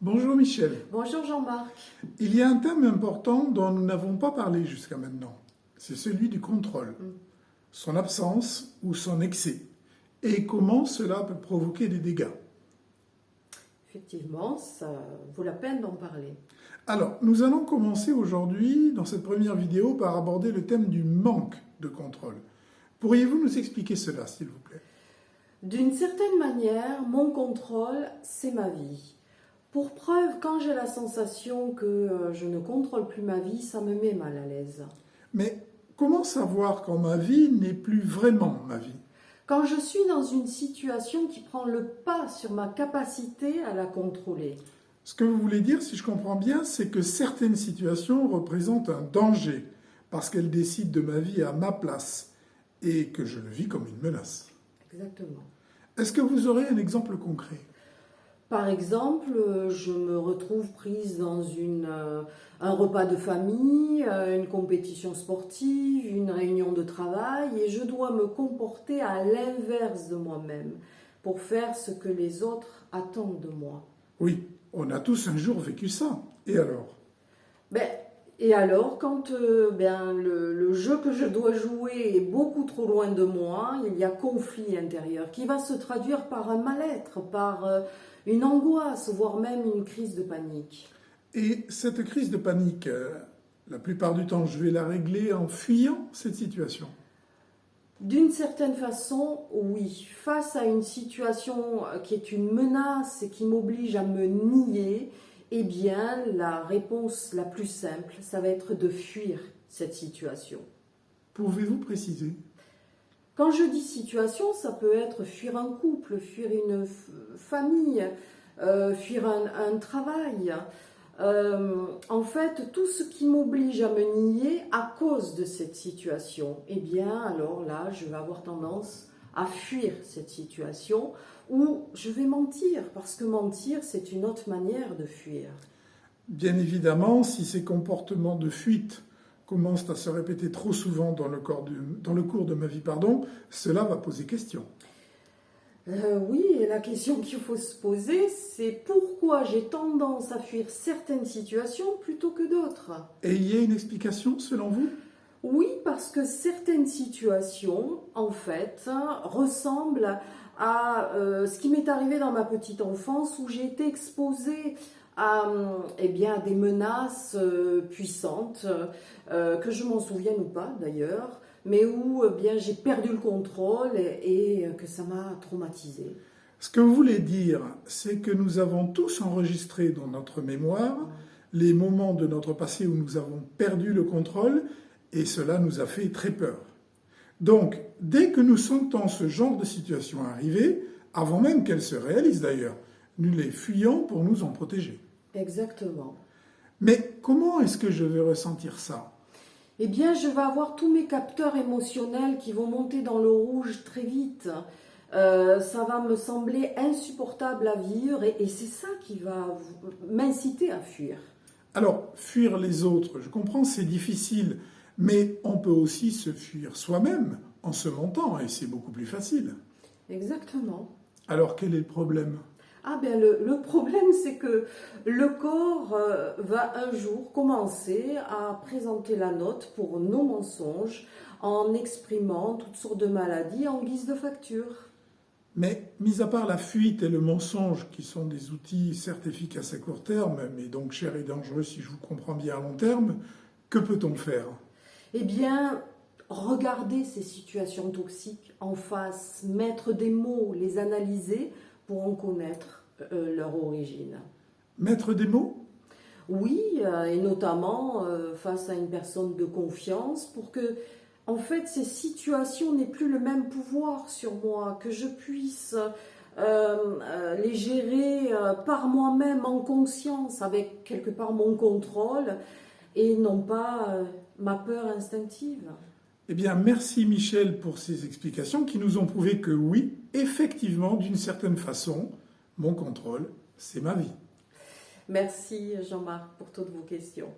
Bonjour Michel. Bonjour Jean-Marc. Il y a un thème important dont nous n'avons pas parlé jusqu'à maintenant. C'est celui du contrôle. Son absence ou son excès. Et comment cela peut provoquer des dégâts. Effectivement, ça vaut la peine d'en parler. Alors, nous allons commencer aujourd'hui, dans cette première vidéo, par aborder le thème du manque de contrôle. Pourriez-vous nous expliquer cela, s'il vous plaît? D'une certaine manière, mon contrôle, c'est ma vie. Pour preuve, quand j'ai la sensation que je ne contrôle plus ma vie, ça me met mal à l'aise. Mais comment savoir quand ma vie n'est plus vraiment ma vie? Quand je suis dans une situation qui prend le pas sur ma capacité à la contrôler. Ce que vous voulez dire, si je comprends bien, c'est que certaines situations représentent un danger parce qu'elles décident de ma vie à ma place et que je le vis comme une menace. Exactement. Est-ce que vous aurez un exemple concret? Par exemple, je me retrouve prise dans un repas de famille, une compétition sportive, une réunion de travail et je dois me comporter à l'inverse de moi-même pour faire ce que les autres attendent de moi. Oui, on a tous un jour vécu ça. Et alors? Et alors, quand le jeu que je dois jouer est beaucoup trop loin de moi, il y a conflit intérieur qui va se traduire par un mal-être, par une angoisse, voire même une crise de panique. Et cette crise de panique, la plupart du temps, je vais la régler en fuyant cette situation. D'une certaine façon, oui. Face à une situation qui est une menace et qui m'oblige à me nier, eh bien, la réponse la plus simple, ça va être de fuir cette situation. Pouvez-vous préciser? Quand je dis situation, ça peut être fuir un couple, fuir une famille, fuir un travail. En fait, tout ce qui m'oblige à me nier à cause de cette situation, eh bien, alors là, je vais avoir tendance à fuir cette situation ou je vais mentir, parce que mentir, c'est une autre manière de fuir. Bien évidemment, si ces comportements de fuite commencent à se répéter trop souvent dans le cours de ma vie, cela va poser question. Oui, et la question qu'il faut se poser, c'est pourquoi j'ai tendance à fuir certaines situations plutôt que d'autres. Et il y a une explication selon vous? Oui, parce que certaines situations, en fait, ressemblent à ce qui m'est arrivé dans ma petite enfance où j'ai été exposée à des menaces puissantes, que je m'en souvienne ou pas d'ailleurs, mais où j'ai perdu le contrôle et que ça m'a traumatisée. Ce que vous voulez dire, c'est que nous avons tous enregistré dans notre mémoire les moments de notre passé où nous avons perdu le contrôle et cela nous a fait très peur. Donc, dès que nous sentons ce genre de situation arriver, avant même qu'elle se réalise d'ailleurs, nous les fuyons pour nous en protéger. Exactement. Mais comment est-ce que je vais ressentir ça? Eh bien, je vais avoir tous mes capteurs émotionnels qui vont monter dans le rouge très vite. Ça va me sembler insupportable à vivre et c'est ça qui va m'inciter à fuir. Alors, fuir les autres, je comprends, c'est difficile, mais on peut aussi se fuir soi-même en se mentant et c'est beaucoup plus facile. Exactement. Alors, quel est le problème? Le problème, c'est que le corps va un jour commencer à présenter la note pour nos mensonges en exprimant toutes sortes de maladies en guise de facture. Mais, mis à part la fuite et le mensonge, qui sont des outils certes efficaces à court terme, mais donc chers et dangereux si je vous comprends bien à long terme, que peut-on faire? Eh bien, regarder ces situations toxiques en face, mettre des mots, les analyser pour en connaître leur origine. Mettre des mots? Oui, et notamment face à une personne de confiance pour que, en fait, ces situations n'aient plus le même pouvoir sur moi, que je puisse les gérer par moi-même en conscience, avec quelque part mon contrôle et non pas ma peur instinctive. Eh bien, merci Michel pour ces explications qui nous ont prouvé que oui, effectivement, d'une certaine façon, mon contrôle, c'est ma vie. Merci Jean-Marc pour toutes vos questions.